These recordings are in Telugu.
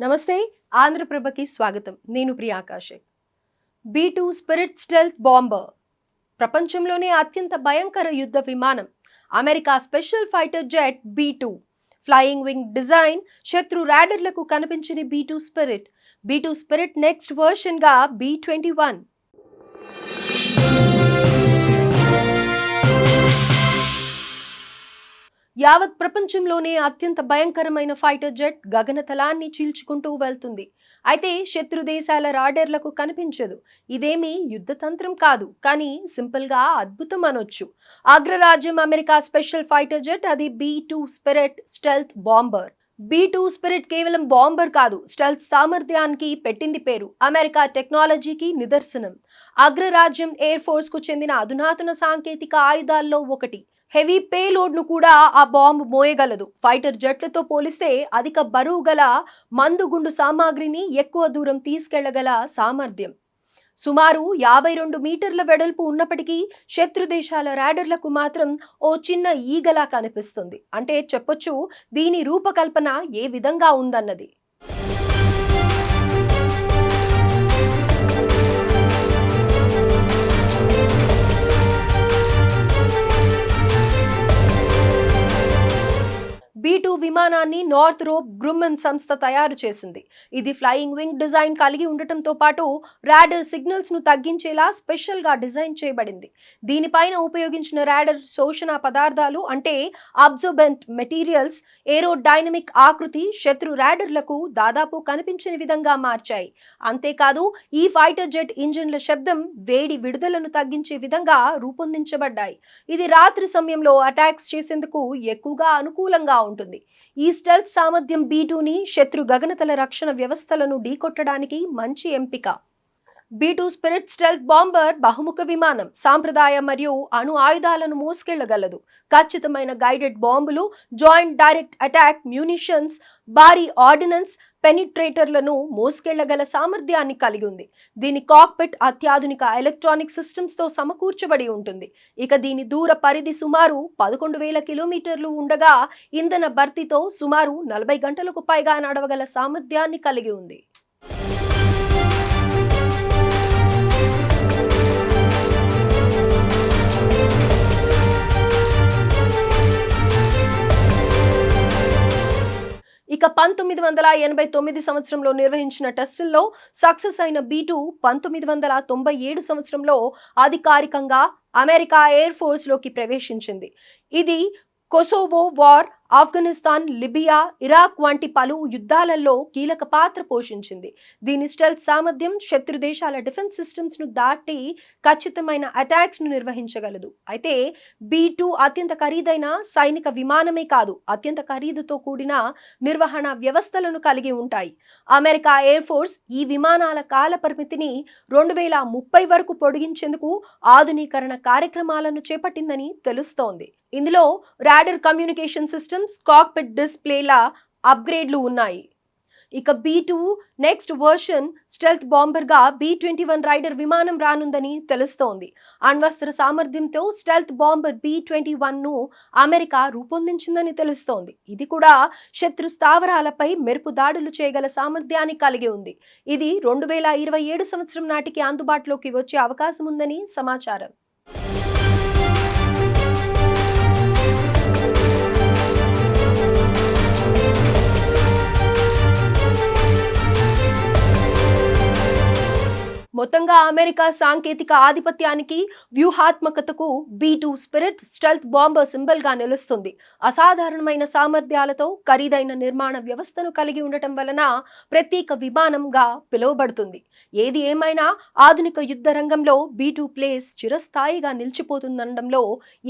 నమస్తే ఆంధ్రప్రభకి స్వాగతం. నేను ప్రియాకాష్. B2 స్పిరిట్ స్టెల్త్ బాంబర్ ప్రపంచంలోనే అత్యంత భయంకర యుద్ధ విమానం. America special fighter jet B2 flying wing design శత్రు రాడర్లకు కనిపించిన B2 స్పిరిట్ నెక్స్ట్ వర్షన్ గా B-21. యావత్ ప్రపంచంలోనే అత్యంత భయంకరమైన ఫైటర్ జెట్ గగనతలాన్ని చీల్చుకుంటూ వెళ్తుంది. అయితే శత్రు దేశాల రాడర్లకు కనిపించదు. ఇదేమీ యుద్ధతంత్రం కాదు, కానీ సింపుల్ గా అద్భుతం అనొచ్చు. అగ్రరాజ్యం అమెరికా స్పెషల్ ఫైటర్ జెట్, అది B2 spirit stealth bomber. B2 spirit కేవలం బాంబర్ కాదు, స్టెల్త్ సామర్థ్యానికి పెట్టింది పేరు. అమెరికా టెక్నాలజీకి నిదర్శనం. అగ్రరాజ్యం ఎయిర్ ఫోర్స్ కు చెందిన అధునాతన సాంకేతిక ఆయుధాల్లో ఒకటి. హెవీ పేలోడ్ ను కూడా ఆ బాంబు మోయగలదు. ఫైటర్ జెట్లతో పోలిస్తే అధిక బరువు గల మందుగుండు సామాగ్రిని ఎక్కువ దూరం తీసుకెళ్లగల సామర్థ్యం. సుమారు 52 మీటర్ల వెడల్పు ఉన్నప్పటికీ శత్రు దేశాల రాడర్లకు మాత్రం ఓ చిన్న ఈగలా కనిపిస్తుంది. అంటే చెప్పొచ్చు దీని రూపకల్పన ఏ విధంగా ఉందన్నది. B2 విమానాన్ని నార్థ్రోప్ గ్రూమన్ సంస్థ తయారు చేసింది. ఇది ఫ్లయింగ్ వింగ్ డిజైన్ కలిగి ఉండటంతో పాటు రాడర్ సిగ్నల్స్ ను తగ్గించేలా స్పెషల్ గా డిజైన్ చేయబడింది. దీనిపైన ఉపయోగించిన రాడర్ శోషణ పదార్థాలు అంటే అబ్జర్బెంట్ మెటీరియల్స్ ఏరోడైనమిక్ ఆకృతి శత్రు రాడర్లకు దాదాపు కనిపించని విధంగా మార్చాయి. అంతేకాదు ఈ ఫైటర్ జెట్ ఇంజిన్ల శబ్దం వేడి విడుదలను తగ్గించే విధంగా రూపొందించబడ్డాయి. ఇది రాత్రి సమయంలో అటాక్స్ చేసేందుకు ఎక్కువగా అనుకూలంగా ఉంటుంది. ఈ స్టెల్త్ సామర్థ్యం B2ని శత్రు గగనతల రక్షణ వ్యవస్థలను ఢీకొట్టడానికి మంచి ఎంపిక. B2 స్పిరిట్ స్టెల్త్ బాంబర్ బహుముఖ విమానం. సాంప్రదాయ మరియు అణు ఆయుధాలను మోసుకెళ్లగలదు. ఖచ్చితమైన గైడెడ్ బాంబులు, జాయింట్ డైరెక్ట్ అటాక్ మ్యూనిషన్స్, భారీ ఆర్డినెన్స్ పెనిట్రేటర్లను మోసుకెళ్లగల సామర్థ్యాన్ని కలిగి ఉంది. దీని కాక్పిట్ అత్యాధునిక ఎలక్ట్రానిక్ సిస్టమ్స్ తో సమకూర్చబడి ఉంటుంది. ఇక దీని దూర పరిధి సుమారు 11,000 కిలోమీటర్లు ఉండగా ఇంధన భర్తీతో సుమారు 40 గంటలకు పైగా నడవగల సామర్థ్యాన్ని కలిగి ఉంది. ఇక 1989 సంవత్సరంలో నిర్వహించిన టెస్టుల్లో సక్సెస్ అయిన B2 1997 సంవత్సరంలో అధికారికంగా అమెరికా ఎయిర్ ఫోర్స్ లోకి ప్రవేశించింది. ఇది Kosovo war, Afghanistan, Libya, Iraq వంటి పలు యుద్ధాలలో కీలక పాత్ర పోషించింది. దీని స్టెల్త్ సామర్థ్యం శత్రు దేశాల డిఫెన్స్ సిస్టమ్స్ ను దాటి ఖచ్చితమైన అటాక్స్ ను నిర్వహించగలదు. అయితే B2 అత్యంత ఖరీదైన సైనిక విమానమే కాదు, అత్యంత ఖరీదుతో కూడిన నిర్వహణ వ్యవస్థలను కలిగి ఉంటాయి. అమెరికా ఎయిర్ ఫోర్స్ ఈ విమానాల కాల పరిమితిని 2030 వరకు పొడిగించేందుకు ఆధునీకరణ కార్యక్రమాలను చేపట్టిందని తెలుస్తోంది. ఇందులో రాడర్ కమ్యూనికేషన్ సిస్టమ్స్, కాక్పిట్ డిస్ప్లేల అప్గ్రేడ్లు ఉన్నాయి. ఇక B2 next version stealth bomber గా B-21 రైడర్ విమానం రానుందని తెలుస్తోంది. అణ్వస్త్ర సామర్థ్యంతో స్టెల్త్ బాంబర్ B-21 ను అమెరికా రూపొందించిందని తెలుస్తోంది. ఇది కూడా శత్రు స్థావరాలపై మెరుపు దాడులు చేయగల సామర్థ్యాన్ని కలిగి ఉంది. ఇది 2027 సంవత్సరం నాటికి అందుబాటులోకి వచ్చే అవకాశం ఉందని సమాచారం. మొత్తంగా అమెరికా సాంకేతిక ఆధిపత్యానికి, వ్యూహాత్మకతకు B2 spirit stealth bomber symbol గా నిలుస్తుంది. అసాధారణమైన సామర్థ్యాలతో ఖరీదైన నిర్మాణ వ్యవస్థను కలిగి ఉండటం వలన ప్రత్యేక విమానంగా పిలువబడుతుంది. ఏది ఏమైనా ఆధునిక యుద్ధ రంగంలో B2 ప్లేస్ చిరస్థాయిగా నిలిచిపోతుందనడంలో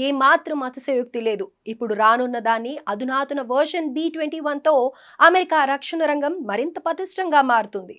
ఏమాత్రం అతిశయోక్తి లేదు. ఇప్పుడు రానున్న దాన్ని అధునాతన వర్షన్ B-21తో అమెరికా రక్షణ రంగం మరింత పటిష్టంగా మారుతుంది.